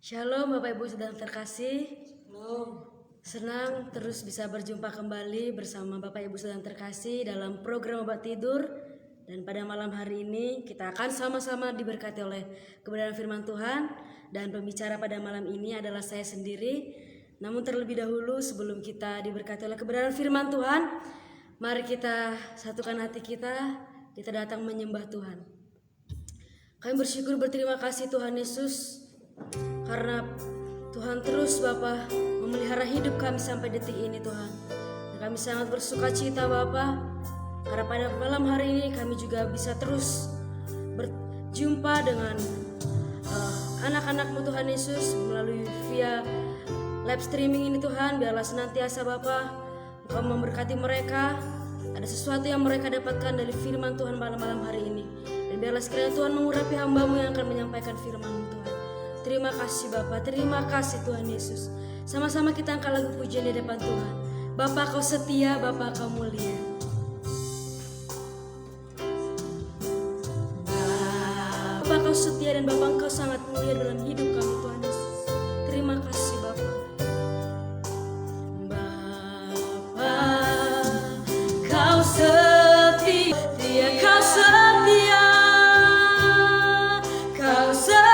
Shalom Bapak Ibu sedang terkasih. Shalom. Senang terus bisa berjumpa kembali bersama Bapak Ibu sedang terkasih dalam program Obat Tidur. Dan pada malam hari ini kita akan sama-sama diberkati oleh kebenaran firman Tuhan. Dan pembicara pada malam ini adalah saya sendiri. Namun terlebih dahulu sebelum kita diberkati oleh kebenaran firman Tuhan, mari kita satukan hati kita datang menyembah Tuhan. Kami bersyukur berterima kasih Tuhan Yesus, karena Tuhan terus Bapa memelihara hidup kami sampai detik ini Tuhan. Dan kami sangat bersuka cita Bapa, karena pada malam hari ini kami juga bisa terus berjumpa dengan anak-anak-Mu Tuhan Yesus melalui via live streaming ini Tuhan. Biarlah senantiasa Bapa Engkau memberkati mereka. Ada sesuatu yang mereka dapatkan dari firman Tuhan malam-malam hari ini. Dan biarlah sekiranya Tuhan mengurapi hamba-Mu yang akan menyampaikan firman-Mu Tuhan. Terima kasih Bapa, terima kasih Tuhan Yesus. Sama-sama kita angkat lagu pujian di depan Tuhan. Bapa Kau setia, Bapa Kau mulia. Bapa Kau setia dan Bapa Engkau sangat mulia dalam hidup kami Tuhan Yesus. Terima kasih Bapa. Bapa Kau setia, Kau setia, Kau setia.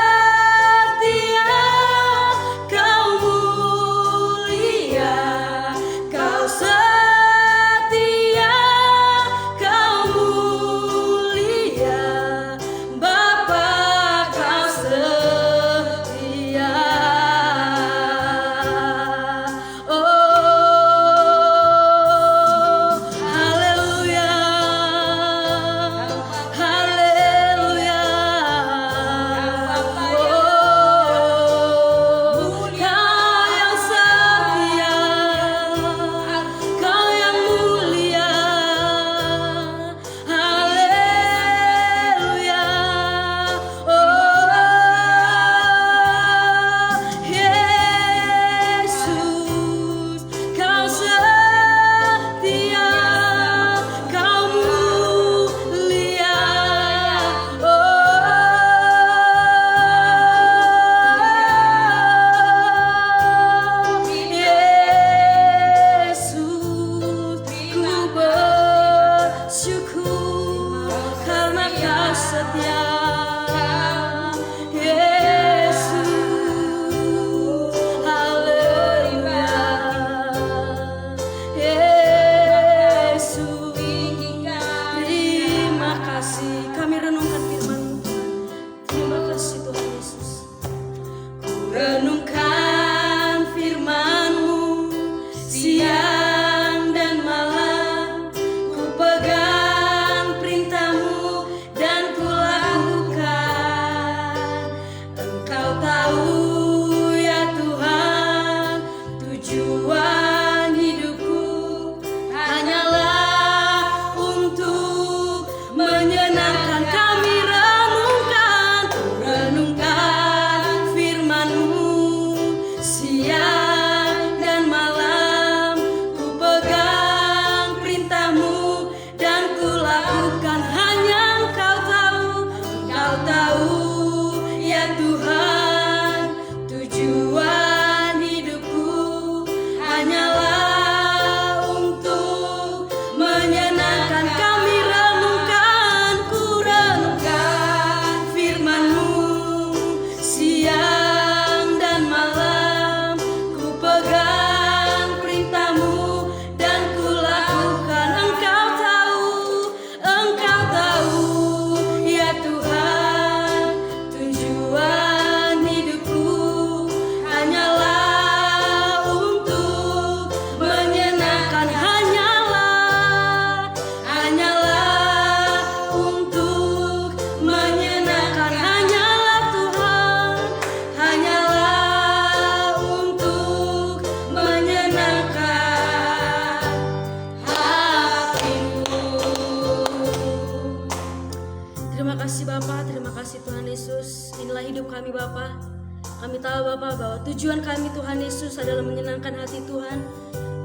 Kami tahu Bapa bahwa tujuan kami Tuhan Yesus adalah menyenangkan hati Tuhan.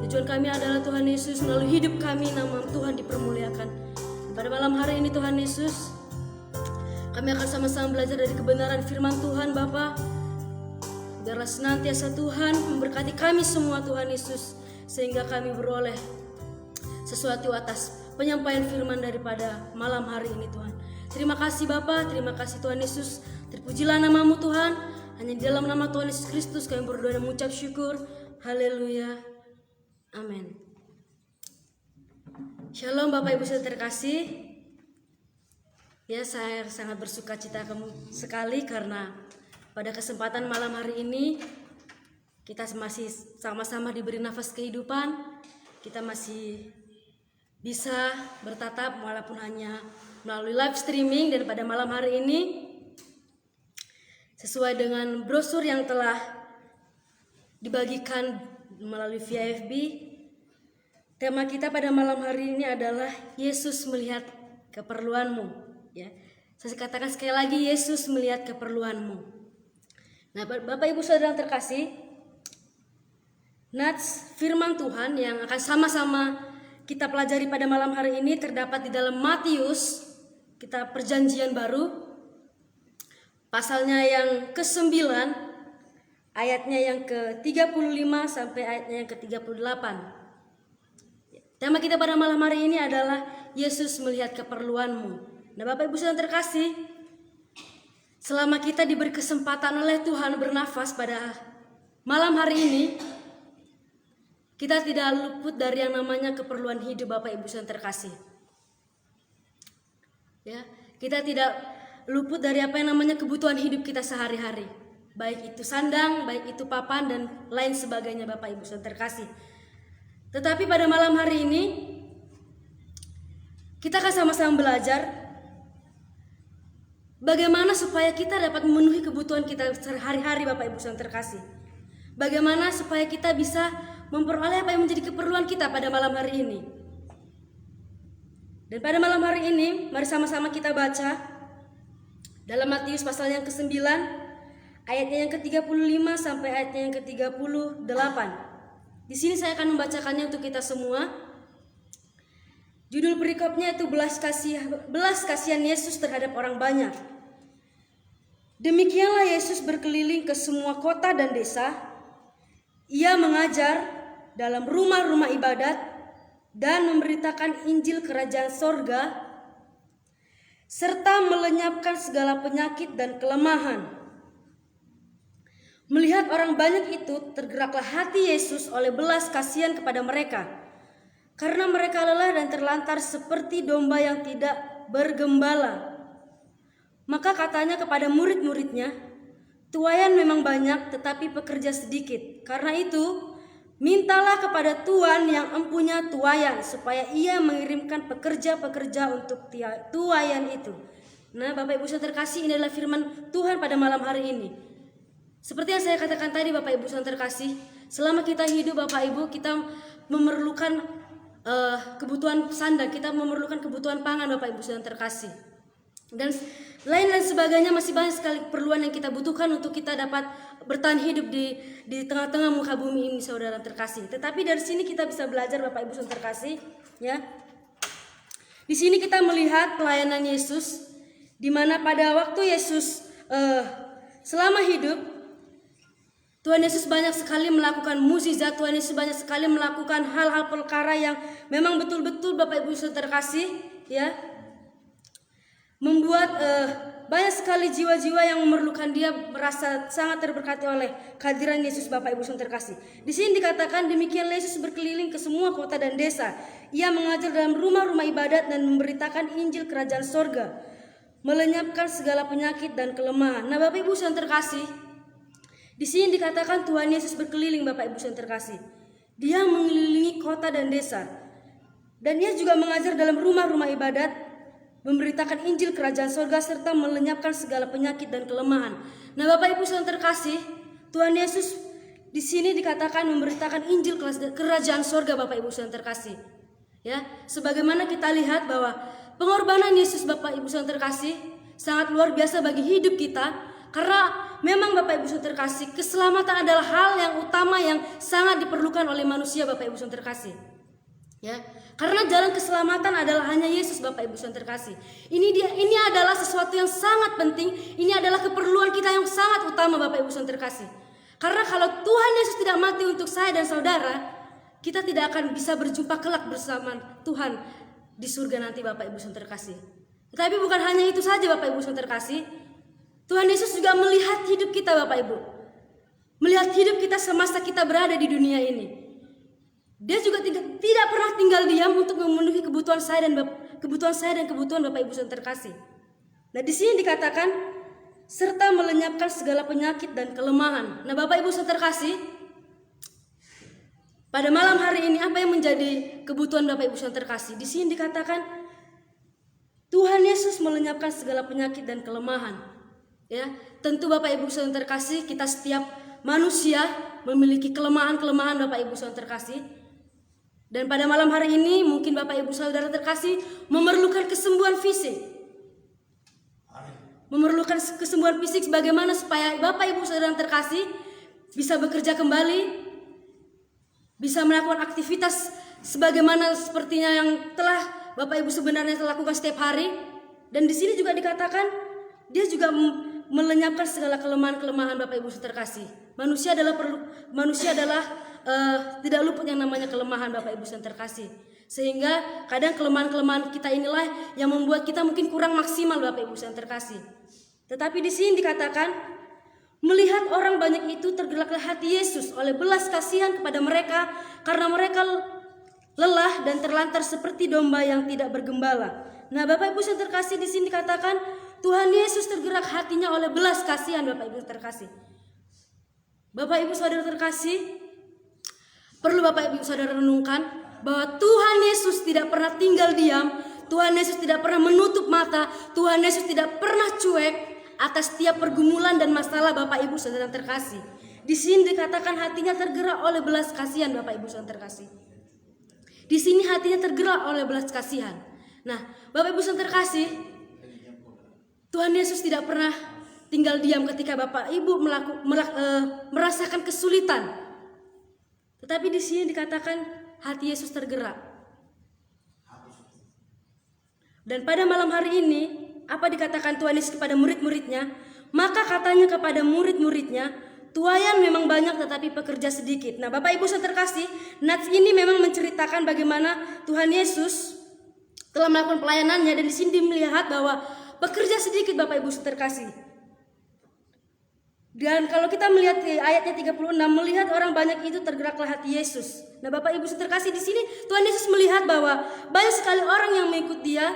Tujuan kami adalah Tuhan Yesus melalui hidup kami nama Tuhan dipermuliakan. Pada malam hari ini Tuhan Yesus, kami akan sama-sama belajar dari kebenaran firman Tuhan Bapa. Biarlah senantiasa Tuhan memberkati kami semua Tuhan Yesus, sehingga kami beroleh sesuatu atas penyampaian firman daripada malam hari ini Tuhan. Terima kasih Bapa, terima kasih Tuhan Yesus. Terpujilah namamu Tuhan. Hanya di dalam nama Tuhan Yesus Kristus kami berdoa dan mengucap syukur. Haleluya. Amin. Shalom Bapak Ibu saudara terkasih. Ya, saya sangat bersuka cita sekali karena pada kesempatan malam hari ini kita masih sama-sama diberi nafas kehidupan. Kita masih bisa bertatap walaupun hanya melalui live streaming, dan pada malam hari ini sesuai dengan brosur yang telah dibagikan melalui via FB, tema kita pada malam hari ini adalah Yesus melihat keperluanmu. Ya, saya katakan sekali lagi, Yesus melihat keperluanmu. Nah, Bapak Ibu Saudara yang terkasih, nats firman Tuhan yang akan sama-sama kita pelajari pada malam hari ini terdapat di dalam Matius, kitab Perjanjian Baru, pasalnya yang ke-9, ayatnya yang ke-35 sampai ayatnya yang ke-38. Tema kita pada malam hari ini adalah Yesus melihat keperluanmu. Nah, Bapak Ibu Saudara terkasih, selama kita diberi kesempatan oleh Tuhan bernafas pada malam hari ini, kita tidak luput dari yang namanya keperluan hidup Bapak Ibu Saudara terkasih. Ya, kita tidak luput dari apa yang namanya kebutuhan hidup kita sehari-hari. Baik itu sandang, baik itu papan, dan lain sebagainya Bapak Ibu Saudara terkasih. Tetapi pada malam hari ini, kita akan sama-sama belajar bagaimana supaya kita dapat memenuhi kebutuhan kita sehari-hari Bapak Ibu Saudara terkasih. Bagaimana supaya kita bisa memperoleh apa yang menjadi keperluan kita pada malam hari ini. Dan pada malam hari ini, mari sama-sama kita baca dalam Matius pasal yang ke-9, ayatnya yang ke-35 sampai ayatnya yang ke-38. Di sini saya akan membacakannya untuk kita semua. Judul perikopnya itu belas kasihan Yesus terhadap orang banyak. Demikianlah Yesus berkeliling ke semua kota dan desa. Ia mengajar dalam rumah-rumah ibadat dan memberitakan Injil Kerajaan Sorga, serta melenyapkan segala penyakit dan kelemahan. Melihat orang banyak itu, tergeraklah hati Yesus oleh belas kasihan kepada mereka, karena mereka lelah dan terlantar seperti domba yang tidak bergembala. Maka katanya kepada murid-muridnya, tuaian memang banyak tetapi pekerja sedikit. Karena itu, mintalah kepada Tuan yang empunya tuaian supaya ia mengirimkan pekerja-pekerja untuk tuaian itu. Nah, Bapak Ibu Saudara terkasih, ini adalah firman Tuhan pada malam hari ini. Seperti yang saya katakan tadi Bapak Ibu Saudara terkasih, selama kita hidup Bapak Ibu, kita memerlukan kebutuhan sandang, kita memerlukan kebutuhan pangan Bapak Ibu Saudara terkasih. Dan lain sebagainya, masih banyak sekali keperluan yang kita butuhkan untuk kita dapat bertahan hidup di tengah-tengah muka bumi ini saudara terkasih. Tetapi dari sini kita bisa belajar Bapak Ibu saudara terkasih, ya. Di sini kita melihat pelayanan Yesus, di mana pada waktu Yesus selama hidup, Tuhan Yesus banyak sekali melakukan mukjizat. Tuhan Yesus banyak sekali melakukan hal-hal perkara yang memang betul-betul Bapak Ibu saudara terkasih, ya, membuat banyak sekali jiwa-jiwa yang memerlukan dia merasa sangat terberkati oleh kehadiran Yesus Bapak Ibu saudara terkasih. Di sini dikatakan demikian Yesus berkeliling ke semua kota dan desa. Ia mengajar dalam rumah-rumah ibadat dan memberitakan Injil Kerajaan Sorga, melenyapkan segala penyakit dan kelemahan. Nah, Bapak Ibu saudara terkasih, di sini dikatakan Tuhan Yesus berkeliling Bapak Ibu saudara terkasih. Dia mengelilingi kota dan desa. Dan dia juga mengajar dalam rumah-rumah ibadat, memberitakan Injil Kerajaan Sorga serta melenyapkan segala penyakit dan kelemahan. Nah, Bapak Ibu saudara terkasih, Tuhan Yesus di sini dikatakan memberitakan Injil Kerajaan Sorga Bapak Ibu saudara terkasih. Ya, sebagaimana kita lihat bahwa pengorbanan Yesus Bapak Ibu saudara terkasih sangat luar biasa bagi hidup kita, karena memang Bapak Ibu saudara terkasih, keselamatan adalah hal yang utama yang sangat diperlukan oleh manusia Bapak Ibu saudara terkasih. Ya, karena jalan keselamatan adalah hanya Yesus Bapak Ibu saudara terkasih. Ini adalah sesuatu yang sangat penting. Ini adalah keperluan kita yang sangat utama Bapak Ibu saudara terkasih. Karena kalau Tuhan Yesus tidak mati untuk saya dan saudara, kita tidak akan bisa berjumpa kelak bersama Tuhan di surga nanti, Bapak Ibu saudara terkasih. Tetapi bukan hanya itu saja, Bapak Ibu saudara terkasih. Tuhan Yesus juga melihat hidup kita, Bapak Ibu. Melihat hidup kita semasa kita berada di dunia ini. Dia juga tidak pernah tinggal diam untuk memenuhi kebutuhan saya dan kebutuhan Bapak Ibu saudara terkasih. Nah, di sini dikatakan serta melenyapkan segala penyakit dan kelemahan. Nah, Bapak Ibu saudara terkasih, pada malam hari ini apa yang menjadi kebutuhan Bapak Ibu saudara terkasih? Di sini dikatakan Tuhan Yesus melenyapkan segala penyakit dan kelemahan. Ya, tentu Bapak Ibu saudara terkasih, kita setiap manusia memiliki kelemahan-kelemahan, Bapak Ibu saudara terkasih. Dan pada malam hari ini mungkin Bapak Ibu saudara terkasih memerlukan kesembuhan fisik. Memerlukan kesembuhan fisik bagaimana supaya Bapak Ibu saudara terkasih bisa bekerja kembali, bisa melakukan aktivitas sebagaimana sepertinya yang telah Bapak Ibu sebenarnya lakukan setiap hari. Dan di sini juga dikatakan dia juga melenyapkan segala kelemahan-kelemahan Bapak Ibu saudara terkasih. Manusia adalah tidak luput yang namanya kelemahan, Bapak Ibu saudara terkasih. Sehingga kadang kelemahan-kelemahan kita inilah yang membuat kita mungkin kurang maksimal, Bapak Ibu saudara terkasih. Tetapi di sini dikatakan melihat orang banyak itu tergeraklah hati Yesus oleh belas kasihan kepada mereka karena mereka lelah dan terlantar seperti domba yang tidak bergembala. Nah, Bapak Ibu saudara terkasih, di sini dikatakan Tuhan Yesus tergerak hatinya oleh belas kasihan, Bapak Ibu terkasih. Bapak Ibu saudara terkasih, perlu Bapak Ibu saudara renungkan bahwa Tuhan Yesus tidak pernah tinggal diam, Tuhan Yesus tidak pernah menutup mata, Tuhan Yesus tidak pernah cuek atas setiap pergumulan dan masalah Bapak Ibu saudara terkasih. Di sini dikatakan hatinya tergerak oleh belas kasihan, Bapak Ibu saudara terkasih. Di sini hatinya tergerak oleh belas kasihan. Nah, Bapak Ibu saudara terkasih, Tuhan Yesus tidak pernah tinggal diam ketika Bapak Ibu merasakan kesulitan. Tetapi di sini dikatakan hati Yesus tergerak. Dan pada malam hari ini, apa dikatakan Tuhan Yesus kepada murid-muridnya? Maka katanya kepada murid-muridnya, tuaian memang banyak tetapi pekerja sedikit. Nah, Bapak Ibu saudara terkasih, nats ini memang menceritakan bagaimana Tuhan Yesus telah melakukan pelayanannya, dan di sini melihat bahwa pekerja sedikit, Bapak Ibu saudara terkasih. Dan kalau kita melihat di ayatnya 36, melihat orang banyak itu tergeraklah hati Yesus. Nah, Bapak Ibu saudara terkasih, di sini Tuhan Yesus melihat bahwa banyak sekali orang yang mengikut Dia,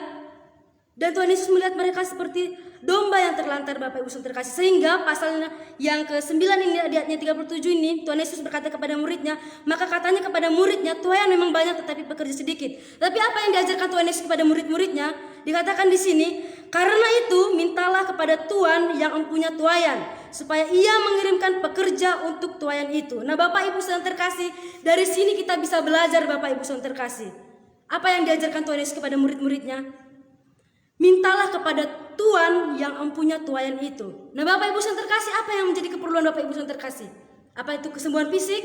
dan Tuhan Yesus melihat mereka seperti domba yang terlantar, Bapak Ibu saudara terkasih. Sehingga pasalnya yang ke-9 ini, di ayatnya 37 ini, Tuhan Yesus berkata kepada muridnya, maka katanya kepada muridnya, tuaian memang banyak tetapi pekerja sedikit. Tapi apa yang diajarkan Tuhan Yesus kepada murid-muridnya? Dikatakan di sini, karena itu mintalah kepada Tuhan yang mempunyai tuaian, supaya Ia mengirimkan pekerja untuk tuaian itu. Nah, Bapak Ibu saudara terkasih, dari sini kita bisa belajar, Bapak Ibu saudara terkasih. Apa yang diajarkan Tuhan Yesus kepada murid-muridnya? Mintalah kepada Tuhan yang mempunyai tuaian itu. Nah, Bapak Ibu saudara terkasih, apa yang menjadi keperluan Bapak Ibu saudara terkasih? Apa itu kesembuhan fisik?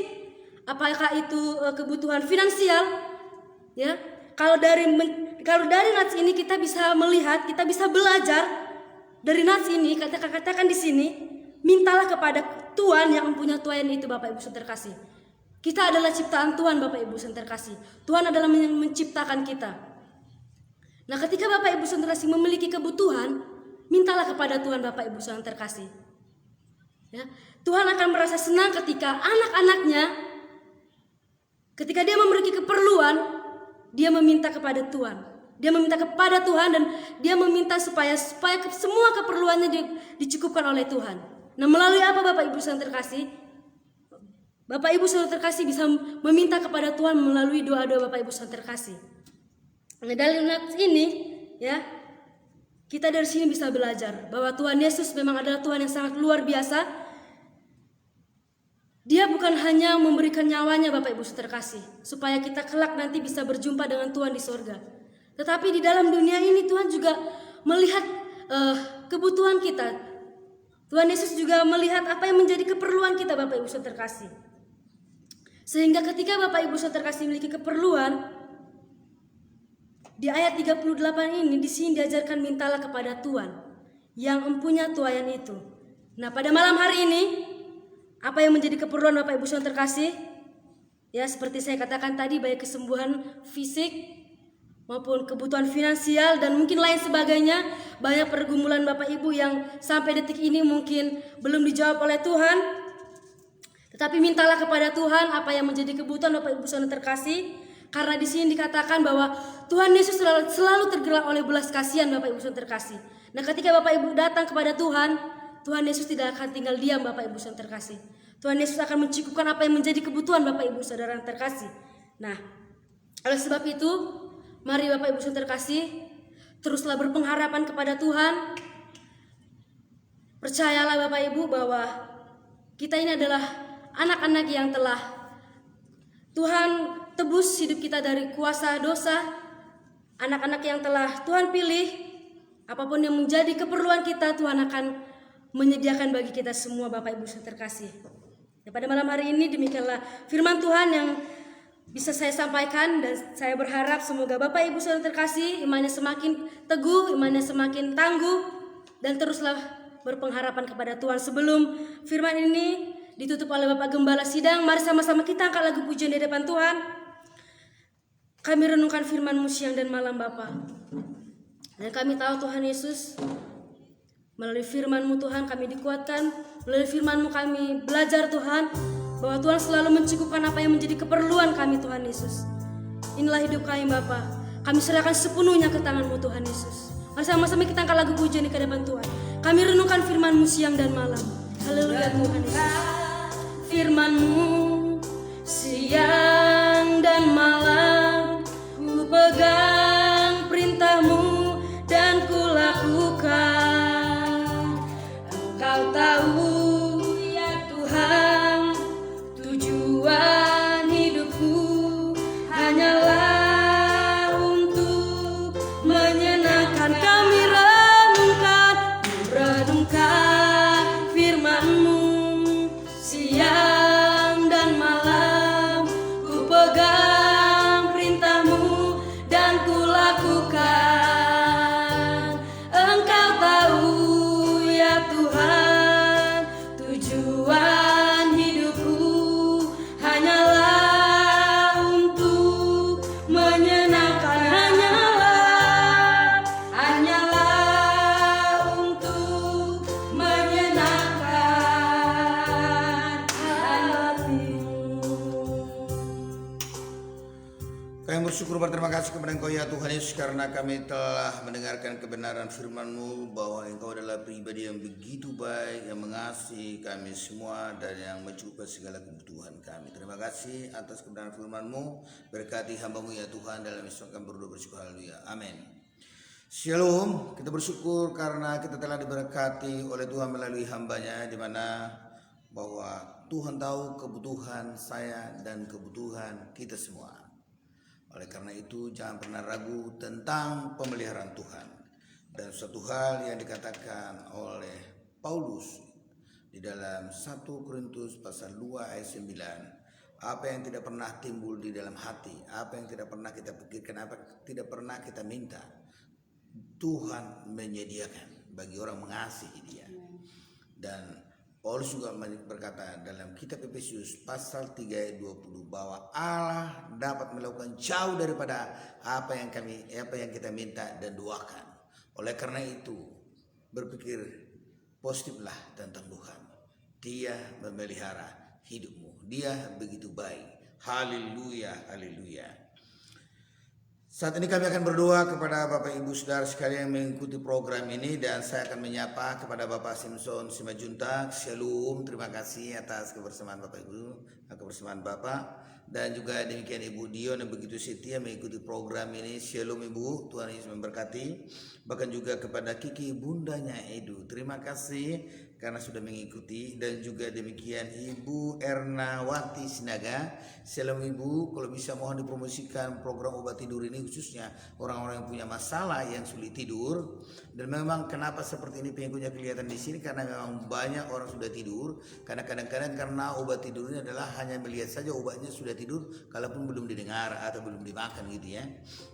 Apakah itu kebutuhan finansial? Ya, kalau dari nats ini kita bisa melihat, kita bisa belajar dari nats ini. Katakan di sini, mintalah kepada Tuhan yang mempunyai tuaian itu, Bapak Ibu saudara terkasih. Kita adalah ciptaan Tuhan, Bapak Ibu saudara terkasih. Tuhan adalah yang menciptakan kita. Nah, ketika Bapak Ibu saudara terkasih memiliki kebutuhan, mintalah kepada Tuhan, Bapak Ibu saudara terkasih. Ya, Tuhan akan merasa senang ketika anak-anaknya, ketika dia memiliki keperluan, dia meminta kepada Tuhan. Dia meminta kepada Tuhan dan dia meminta supaya semua keperluannya dicukupkan oleh Tuhan. Nah, melalui apa Bapak Ibu saudara terkasih? Bapak Ibu saudara terkasih bisa meminta kepada Tuhan melalui doa-doa Bapak Ibu saudara terkasih. Nah, dari nats ini, ya, kita dari sini bisa belajar bahwa Tuhan Yesus memang adalah Tuhan yang sangat luar biasa. Dia bukan hanya memberikan nyawanya, Bapak Ibu saudara terkasih, supaya kita kelak nanti bisa berjumpa dengan Tuhan di sorga. Tetapi di dalam dunia ini Tuhan juga melihat kebutuhan kita. Tuhan Yesus juga melihat apa yang menjadi keperluan kita, Bapak Ibu saudara terkasih. Sehingga ketika Bapak Ibu saudara terkasih memiliki keperluan, di ayat 38 ini di sini diajarkan mintalah kepada Tuhan yang mempunyai tuaian itu. Nah, pada malam hari ini apa yang menjadi keperluan Bapak Ibu Saudara terkasih. Ya, seperti saya katakan tadi, baik kesembuhan fisik maupun kebutuhan finansial dan mungkin lain sebagainya. Banyak pergumulan Bapak Ibu yang sampai detik ini mungkin belum dijawab oleh Tuhan. Tetapi mintalah kepada Tuhan apa yang menjadi kebutuhan Bapak Ibu Saudara terkasih. Karena di sini dikatakan bahwa Tuhan Yesus selalu tergerak oleh belas kasihan Bapak Ibu Saudara terkasih. Nah, ketika Bapak Ibu datang kepada Tuhan, Tuhan Yesus tidak akan tinggal diam Bapak Ibu Saudara terkasih. Tuhan Yesus akan mencukupkan apa yang menjadi kebutuhan Bapak Ibu Saudara yang terkasih. Nah, oleh sebab itu, mari Bapak Ibu Saudara terkasih, teruslah berpengharapan kepada Tuhan. Percayalah Bapak Ibu bahwa kita ini adalah anak-anak yang telah Tuhan tebus hidup kita dari kuasa dosa. Anak-anak yang telah Tuhan pilih, apapun yang menjadi keperluan kita, Tuhan akan menyediakan bagi kita semua Bapak Ibu Saudara terkasih. Dan pada malam hari ini demikianlah firman Tuhan yang bisa saya sampaikan, dan saya berharap semoga Bapak Ibu Saudara terkasih imannya semakin teguh, imannya semakin tangguh, dan teruslah berpengharapan kepada Tuhan. Sebelum firman ini ditutup oleh Bapak Gembala Sidang, mari sama-sama kita angkat lagu pujian di depan Tuhan. Kami renungkan firman-Mu siang dan malam Bapa. Dan kami tahu Tuhan Yesus, melalui firman-Mu Tuhan kami dikuatkan, melalui firman-Mu kami belajar Tuhan, bahwa Tuhan selalu mencukupkan apa yang menjadi keperluan kami Tuhan Yesus. Inilah hidup kami Bapa. Kami serahkan sepenuhnya ke tangan-Mu Tuhan Yesus. Mari sama-sama kita angkat lagu pujian di hadapan Tuhan. Kami renungkan firman-Mu siang dan malam. Haleluya Tuhan Yesus. Firman-Mu siang dan malam, ku pegang perintah-Mu dan ku lakukan. Engkau tahu ya Tuhan, tujuan hidupku hanyalah untuk menyenangkan. Kami renungkan firman-Mu siang dan malam, ku pegang perintah-Mu dan ku lakukan. Engkau tahu ya Tuhan, tujuan hidupku hanyalah untuk menyenangkan. Hanyalah untuk menyenangkan hati-Mu. Kami bersyukur berterima kasih kepada Engkau ya Tuhan Yesus, karena kami telah mendengarkan kebenaran firman-Mu bahwa Engkau adalah pribadi yang begitu baik, yang mengasihi kami semua dan yang mencukupkan segala kebutuhan kami. Terima kasih atas kebenaran firman-Mu. Berkati hamba-Mu ya Tuhan, dalam Yesus kami berdoa bersyukur. Haleluya. Amin. Shalom. Kita bersyukur karena kita telah diberkati oleh Tuhan melalui hamba-Nya, di mana bahwa Tuhan tahu kebutuhan saya dan kebutuhan kita semua. Oleh karena itu jangan pernah ragu tentang pemeliharaan Tuhan. Dan suatu hal yang dikatakan oleh Paulus di dalam 1 Korintus pasal 2 ayat 9, apa yang tidak pernah timbul di dalam hati, apa yang tidak pernah kita pikirkan, apa tidak pernah kita minta, Tuhan menyediakan bagi orang mengasihi Dia. Dan Paulus juga berkata dalam kitab Efesius pasal 3 ayat 20 bahwa Allah dapat melakukan jauh daripada apa yang kita minta dan doakan. Oleh karena itu berpikir positiflah tentang Tuhan. Dia memelihara hidupmu. Dia begitu baik. Haleluya, haleluya. Saat ini kami akan berdoa kepada Bapak Ibu Saudara sekalian yang mengikuti program ini, dan saya akan menyapa kepada Bapak Simpson Simajuntak. Shalom, terima kasih atas kebersamaan Bapak Ibu, kebersamaan Bapak, dan juga demikian Ibu Dion yang begitu setia mengikuti program ini. Shalom Ibu, Tuhan Yesus memberkati. Bahkan juga kepada Kiki bundanya Edu, terima kasih karena sudah mengikuti, dan juga demikian Ibu Ernawati Sinaga. Shalom Ibu, kalau bisa mohon dipromosikan program obat tidur ini, khususnya orang-orang yang punya masalah yang sulit tidur. Dan memang kenapa seperti ini pengikutnya kelihatan di sini, karena memang banyak orang sudah tidur, karena kadang-kadang karena obat tidur ini adalah hanya melihat saja obatnya sudah tidur, kalaupun belum didengar atau belum dimakan gitu ya.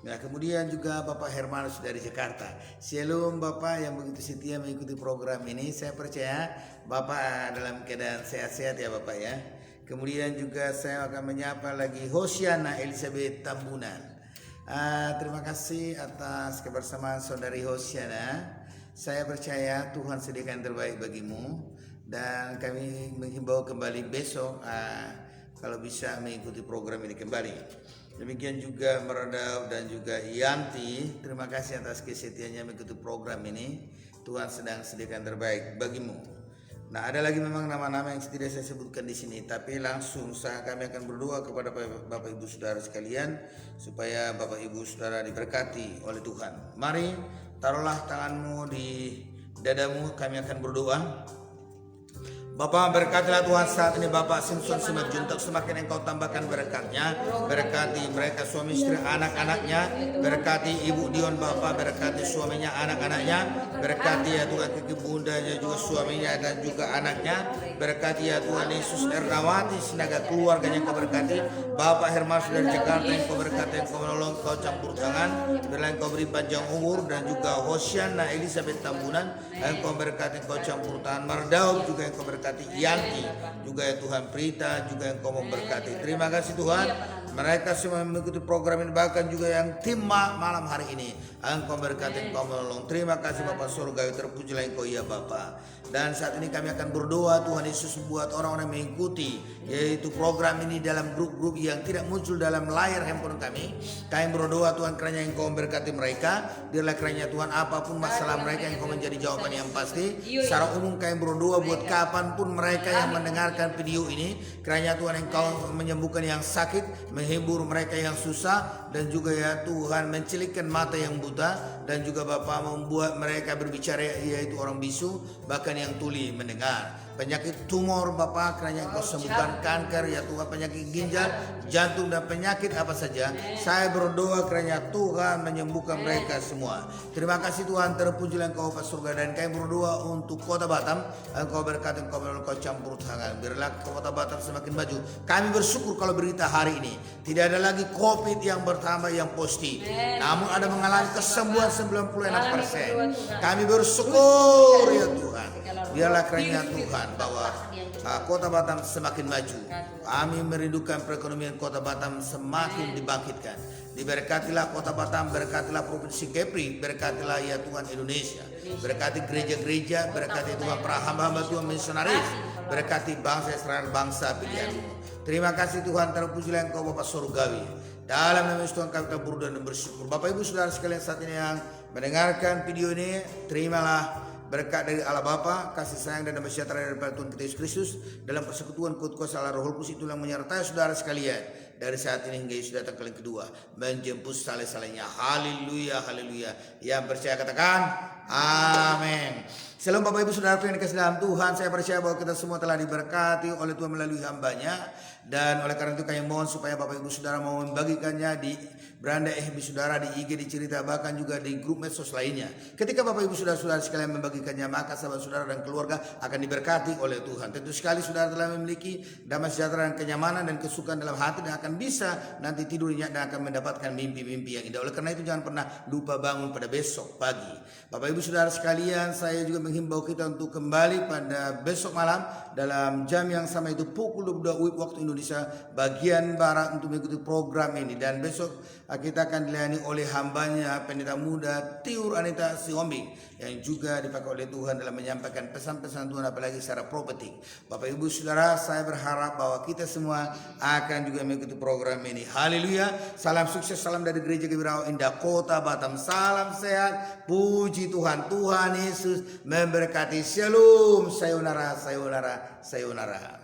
Nah, kemudian juga Bapak Hermanus dari Jakarta. Shalom Bapak yang begitu setia mengikuti program ini. Saya percaya ya. Bapak dalam keadaan sehat-sehat ya Bapak ya. Kemudian juga saya akan menyapa lagi Hosiana Elizabeth Tambunan. Terima kasih atas kebersamaan saudari Hosiana. Saya percaya Tuhan sediakan terbaik bagimu. Dan kami menghimbau kembali besok kalau bisa mengikuti program ini kembali. Demikian juga Meradau dan juga Yanti. Terima kasih atas kesetiaannya mengikuti program ini. Tuhan sedang sediakan terbaik bagimu. Nah, ada lagi memang nama-nama yang tidak saya sebutkan di sini, tapi langsung kami akan berdoa kepada Bapak Ibu Saudara sekalian supaya Bapak Ibu Saudara diberkati oleh Tuhan. Mari taruhlah tanganmu di dadamu, kami akan berdoa. Bapak, berkatilah Tuhan saat ini Bapak Simpson Simatjuntak, semakin Engkau tambahkan berkat-Nya. Berkati mereka suami istri anak-anaknya. Berkati Ibu Dion Bapak, berkati suaminya anak-anaknya. Berkati ya Tuhan kiki bundanya juga suaminya dan juga anaknya. Berkati ya Tuhan Yesus Ernawati senaga keluarganya Engkau berkati. Bapak Hermas dari Jakarta Engkau berkati, Engkau menolong, Engkau campur tangan. Biarlah Engkau beri panjang umur, dan juga Hosiana Elizabeth Tambunan Engkau berkati, Engkau campur tangan. Mardaud juga Engkau berkati. Yanti juga ya Tuhan, Prita juga Engkau memberkati. Terima kasih Tuhan, mereka semua mengikuti program ini, bahkan juga yang tim malam hari ini Engkau berkati, Engkau menolong. Terima kasih Bapak Surgawi, terpujilah Engkau ya Bapak. Dan saat ini kami akan berdoa Tuhan Yesus buat orang-orang yang mengikuti yaitu program ini dalam grup-grup yang tidak muncul dalam layar handphone kami. Kami berdoa Tuhan kiranya Engkau memberkati mereka. Biarlah kiranya Tuhan apapun masalah mereka Engkau menjadi jawaban yang pasti. Secara umum kami berdoa buat kapanpun mereka yang mendengarkan video ini, kiranya Tuhan Engkau menyembuhkan yang sakit, menghibur mereka yang susah, dan juga ya Tuhan mencelikkan mata yang buta, dan juga Bapa membuat mereka berbicara yaitu orang bisu, bahkan yang tuli mendengar. Penyakit tumor Bapak kiranya Engkau sembuhkan, kanker ya Tuhan, penyakit ginjal, jantung, dan penyakit apa saja. Saya berdoa kiranya Tuhan menyembuhkan mereka semua. Terima kasih Tuhan, terpujilah Engkau Bapak surga. Dan kami berdoa untuk kota Batam, Engkau berkati, Engkau menolong, Engkau campur tangan. Biarlah kota Batam semakin maju. Kami bersyukur kalau berita hari ini tidak ada lagi COVID yang bertambah yang positif, namun ada mengalami kesembuhan 96%. Kami bersyukur ya Tuhan. Biarlah kiranya Tuhan bahwa kota Batam semakin maju. Kami merindukan perekonomian kota Batam semakin dibangkitkan. Diberkatilah kota Batam, berkatilah provinsi Kepri, berkatilah ya Tuhan Indonesia. Berkati gereja-gereja, berkati Tuhan para hamba-hamba Tuhan misionaris, berkati bangsa Israel, bangsa pilihan-Mu. Terima kasih Tuhan, terpujilah Engkau Bapa Surgawi. Dalam nama Yesus Tuhan kami berdoa dan bersyukur. Bapak Ibu Saudara sekalian saat ini yang mendengarkan video ini, terimalah berkat dari Allah Bapa, kasih sayang dan damai sejahtera dari Tuhan kita Yesus Kristus, dalam persekutuan kuasa Allah Roh Kudus itu yang menyertai saudara sekalian dari saat ini hingga Yesus datang kali kedua menjemput saleh-salehnya. Haleluya, haleluya. Yang percaya katakan amin. Shalom Bapak Ibu Saudara yang dikasihi dalam Tuhan. Saya percaya bahwa kita semua telah diberkati oleh Tuhan melalui hamba-Nya. Dan oleh karena itu kami mohon supaya Bapak Ibu Saudara mau membagikannya di beranda FB Saudara, di IG, di cerita, bahkan juga di grup medsos lainnya. Ketika Bapak Ibu Saudara-saudara sekalian membagikannya, maka sahabat saudara dan keluarga akan diberkati oleh Tuhan. Tentu sekali saudara telah memiliki damai sejahtera dan kenyamanan dan kesukaan dalam hati, dan akan bisa nanti tidurnya dan akan mendapatkan mimpi-mimpi yang indah. Oleh karena itu jangan pernah lupa bangun pada besok pagi. Bapak Ibu Saudara sekalian, saya juga menghimbau kita untuk kembali pada besok malam dalam jam yang sama, itu pukul 22 WIB waktu Indonesia bagian Barat, untuk mengikuti program ini. Dan besok kita akan dilayani oleh hambanya pendeta muda Tiur Anita Siombing, yang juga dipakai oleh Tuhan dalam menyampaikan pesan-pesan Tuhan, apalagi secara prophetic. Bapak Ibu Saudara, saya berharap bahwa kita semua akan juga mengikuti program ini. Haleluya. Salam sukses, salam dari Gereja Gebirau Indah Kota Batam. Salam sehat, puji Tuhan. Tuhan Yesus memberkati. Shalom, sayonara, sayonara, sayonara.